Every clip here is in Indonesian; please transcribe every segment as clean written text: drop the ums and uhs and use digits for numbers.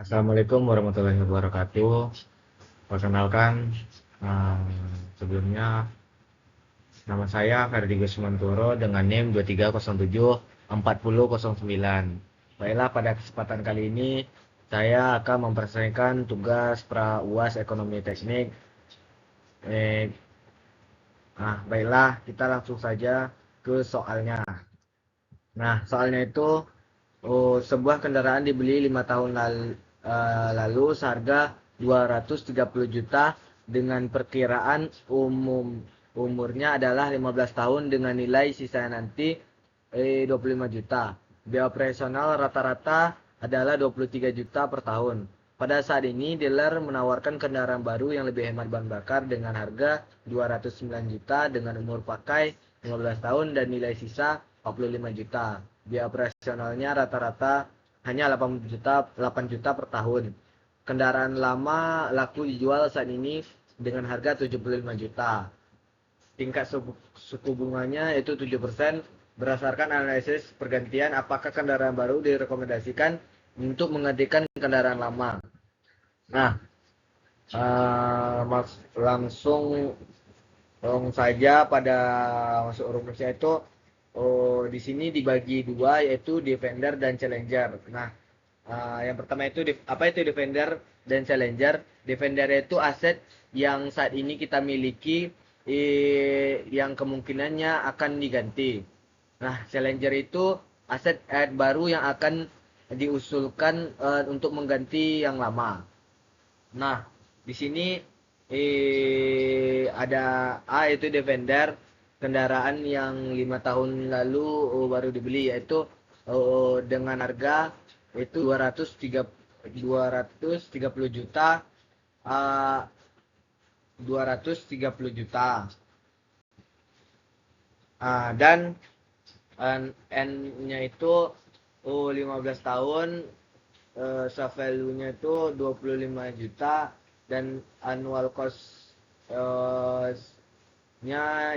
Assalamualaikum warahmatullahi wabarakatuh. Perkenalkan, eh, sebelumnya nama saya Ferdi Gusmantoro dengan NIM 23074009. Baiklah, pada kesempatan kali ini saya akan mempresentasikan tugas pra UAS Ekonomi Teknik. Eh, Baiklah, kita langsung saja ke soalnya. Nah, soalnya itu sebuah kendaraan dibeli 5 tahun lalu seharga 230 juta dengan perkiraan umurnya adalah 15 tahun dengan nilai sisa nanti 25 juta. Biaya operasional rata-rata adalah 23 juta per tahun. Pada saat ini dealer menawarkan kendaraan baru yang lebih hemat bahan bakar dengan harga 209 juta dengan umur pakai 15 tahun dan nilai sisa 45 juta. Biaya operasionalnya rata-rata hanya 8 juta per tahun. Kendaraan lama laku dijual saat ini dengan harga 75 juta. Tingkat suku bunganya yaitu 7% berdasarkan analisis pergantian apakah kendaraan baru direkomendasikan untuk menggantikan kendaraan lama. Nah, langsung saja pada masuk rumusnya itu di sini dibagi dua yaitu Defender dan Challenger. Nah, yang pertama itu apa itu Defender dan Challenger? Defender itu aset yang saat ini kita miliki yang kemungkinannya akan diganti. Nah, Challenger itu aset baru yang akan diusulkan untuk mengganti yang lama. Nah, di sini ada A yaitu Defender, kendaraan yang 5 tahun lalu baru dibeli yaitu dengan harga itu 230 juta, uh, 230 juta. Dan N-nya itu 15 tahun, soft value-nya itu 25 juta dan annual cost-nya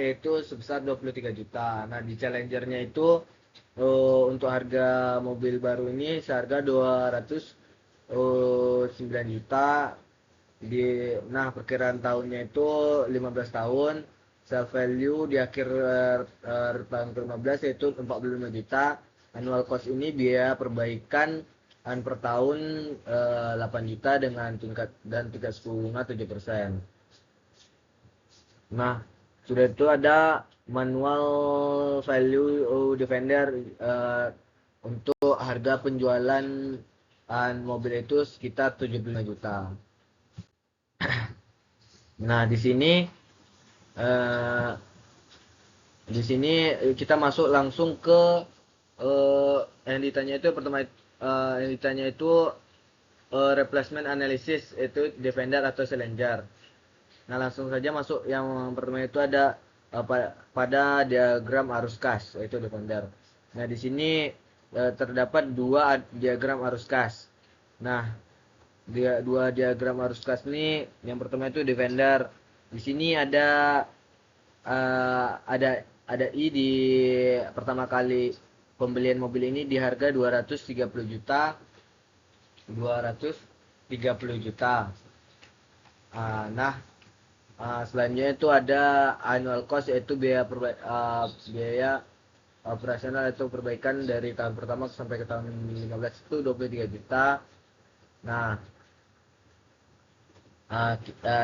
yaitu sebesar 23 juta. Nah, di Challenger-nya itu untuk harga mobil baru ini seharga 209 juta. Nah, perkiraan tahunnya itu 15 tahun. Self value di akhir tahun ke-15 yaitu 45 juta. Annual cost ini biaya perbaikan per tahun 8 juta dengan tingkat suku bunga 7%. Nah, sudah itu ada manual value Defender untuk harga penjualan mobil itu sekitar 75 juta. Nah, eh, di sini kita masuk langsung ke yang ditanya itu pertama, yang ditanya itu replacement analysis itu Defender atau Challenger. Nah, langsung saja masuk yang pertama itu ada pada diagram arus kas yaitu Defender. Nah, di sini terdapat dua diagram arus kas. Nah, dua diagram arus kas ini yang pertama itu Defender. Di sini ada I di pertama kali pembelian mobil ini di harga 230 juta. 230 juta. Nah, selanjutnya itu ada annual cost yaitu biaya operasional atau perbaikan dari tahun pertama sampai ke tahun 15 itu 23 juta. Nah,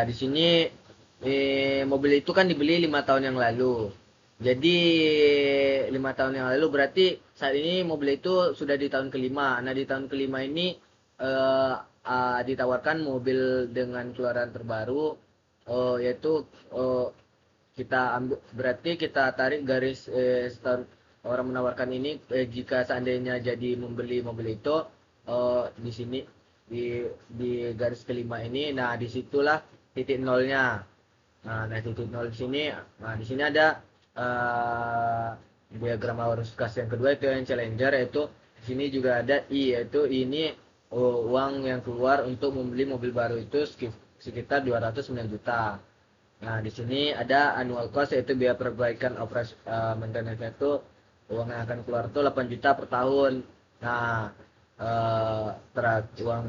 di sini mobil itu kan dibeli 5 tahun yang lalu. Jadi 5 tahun yang lalu berarti saat ini mobil itu sudah di tahun kelima. Nah, di tahun kelima ini ditawarkan mobil dengan keluaran terbaru, yaitu kita ambil, berarti kita tarik garis setahun orang menawarkan ini jika seandainya jadi membeli mobil itu di sini di garis kelima ini. Nah, disitulah titik nolnya. Nah, titik nol di sini. Nah, di sini ada diagram arus kas yang kedua itu yang Challenger, yaitu di sini juga ada I, yaitu ini uang yang keluar untuk membeli mobil baru itu sekitar 209 juta. Nah, di sini ada annual cost yaitu biaya perbaikan operasi maintenance itu uang yang akan keluar itu 8 juta per tahun. Nah, uang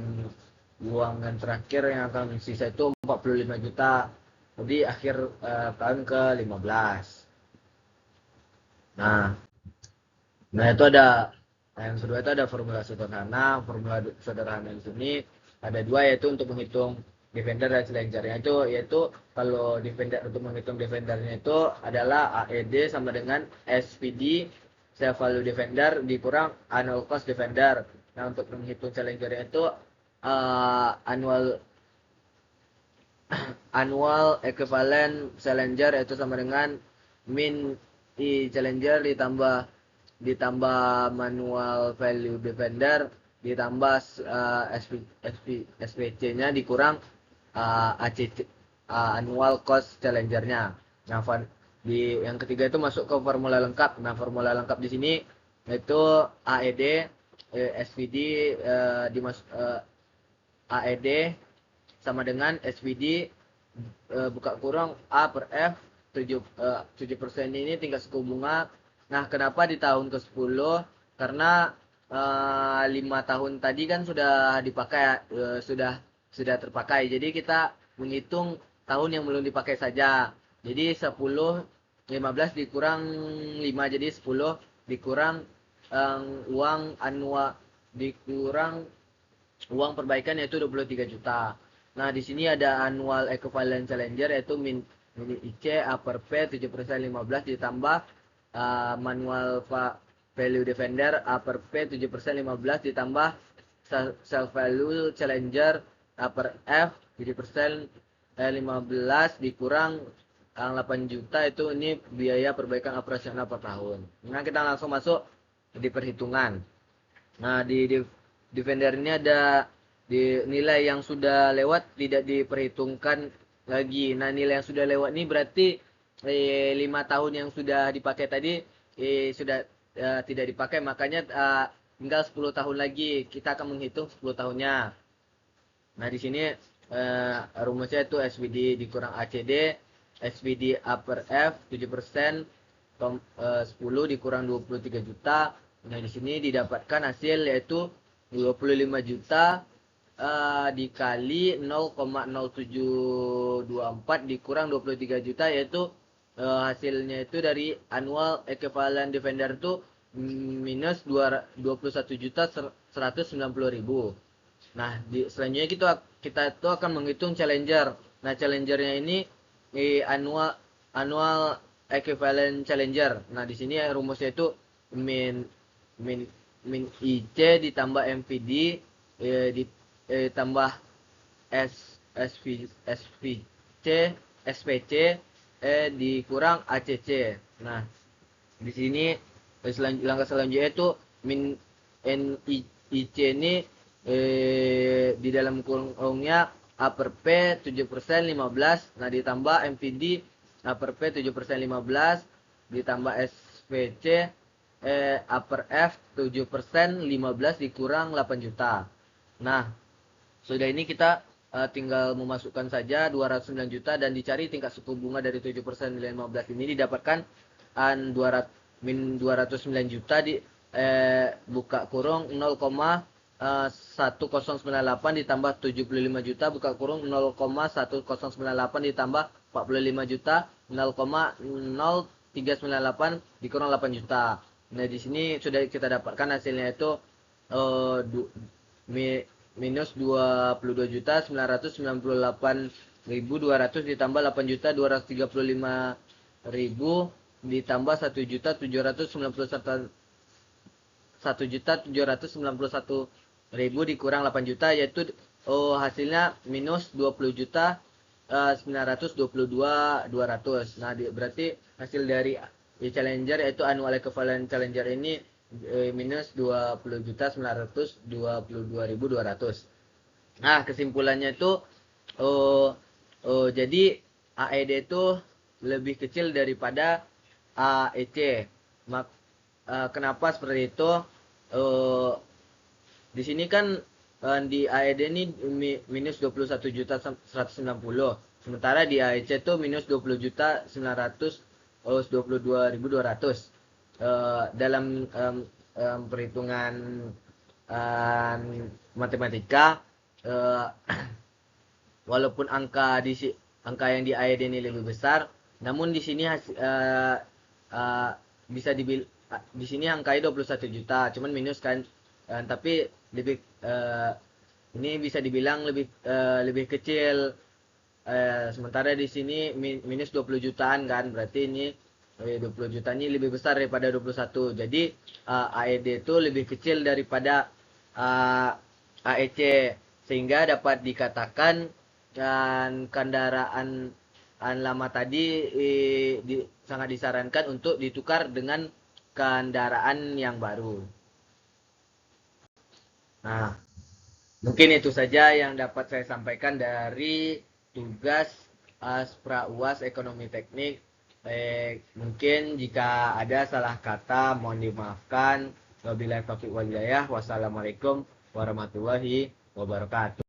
uang yang terakhir yang akan sisa itu 45 juta di akhir tahun ke-15. Nah, nah itu ada yang kedua itu ada formula sederhana. Formula sederhana di sini ada dua, yaitu untuk menghitung defender dan challengernya itu, yaitu kalau defender, untuk menghitung defendernya itu adalah AED sama dengan SPD, self value defender dikurang annual cost defender. Nah, untuk menghitung challengernya itu annual annual equivalent challenger itu sama dengan min i challenger ditambah manual value defender ditambah SPC-nya dikurang ACC, annual cost challengernya. Nah, di yang ketiga itu masuk ke formula lengkap. Nah, formula lengkap di sini itu AED, SVD, AED sama dengan SVD buka kurang A per F 7% ini tingkat suku bunga. Nah, kenapa di tahun ke-10? Karena 5 tahun tadi kan sudah dipakai, sudah terpakai. Jadi kita menghitung tahun yang belum dipakai saja. Jadi 10 15 dikurang 5, jadi 10 dikurang uang annual, dikurang uang perbaikan yaitu 23 juta. Nah, di sini ada annual equivalent challenger yaitu mini IC upper P 7% 15 ditambah manual value defender upper P 7% 15 ditambah self value challenger upper F 7% 15 dikurang 8 juta, itu ini biaya perbaikan operasional per tahun. Nah, kita langsung masuk di perhitungan. Nah, di defender ini ada di nilai yang sudah lewat tidak diperhitungkan lagi. Nah, nilai yang sudah lewat ini berarti 5 tahun yang sudah dipakai tadi sudah tidak dipakai, makanya tinggal 10 tahun lagi kita akan menghitung 10 tahunnya. Nah, di sini rumusnya itu SVD dikurang ACD, SVD upper F 7%, 10 dikurang 23 juta. Nah, di sini didapatkan hasil yaitu 25 juta dikali 0,0724 dikurang 23 juta, yaitu hasilnya itu dari annual equivalent defender itu minus 21 juta 190.000. Nah, selanjutnya kita itu akan menghitung challenger. Nah, challengernya ini annual equivalent challenger. Nah, di sini rumusnya itu min min min IC ditambah MVD ditambah SVC SPC dikurang ACC. Nah, di sini langkah selanjutnya itu min NIC ini di dalam kurungnya upper P 7% 15, nah ditambah MVD upper P 7% 15 ditambah SVC upper F 7% 15 dikurang 8 juta. Nah, sudah ini kita tinggal memasukkan saja 209 juta dan dicari tingkat suku bunga dari 7% nilai 15 ini didapatkan 209 juta di buka kurung 0,1098 ditambah 75 juta buka kurung 0,1098 ditambah 45 juta 0,0398 dikurang 8 juta. Nah, di sini sudah kita dapatkan hasilnya itu minus 22 juta 998.200 ditambah 8 juta 235.000 ditambah 1 juta 1.791.000 dikurang 8 juta, yaitu hasilnya minus 20 juta 922.200. Nah, berarti hasil dari challenger yaitu annual equivalent challenger ini minus 20 juta 922.200. Nah, kesimpulannya itu jadi AED itu lebih kecil daripada AEC. Kenapa seperti itu? Di sini kan di AED ini minus 21 juta 190, sementara di AEC itu minus 20 juta 922.200. Dalam perhitungan matematika, eh, walaupun angka yang di AED ini lebih besar, namun di sini eh, bisa dibil di sini angkanya 21 juta, cuman minus kan. Tapi lebih ini bisa dibilang lebih kecil. Sementara di sini minus 20 jutaan kan, berarti ini 20 juta ini lebih besar daripada 21. Jadi AED itu lebih kecil daripada AEC, sehingga dapat dikatakan dan kendaraan lama tadi sangat disarankan untuk ditukar dengan kendaraan yang baru. Nah, mungkin itu saja yang dapat saya sampaikan dari tugas Aspra UAS Ekonomi Teknik. Mungkin jika ada salah kata mohon dimaafkan. Wabillahi taufiq wal hidayah. Wassalamualaikum warahmatullahi wabarakatuh.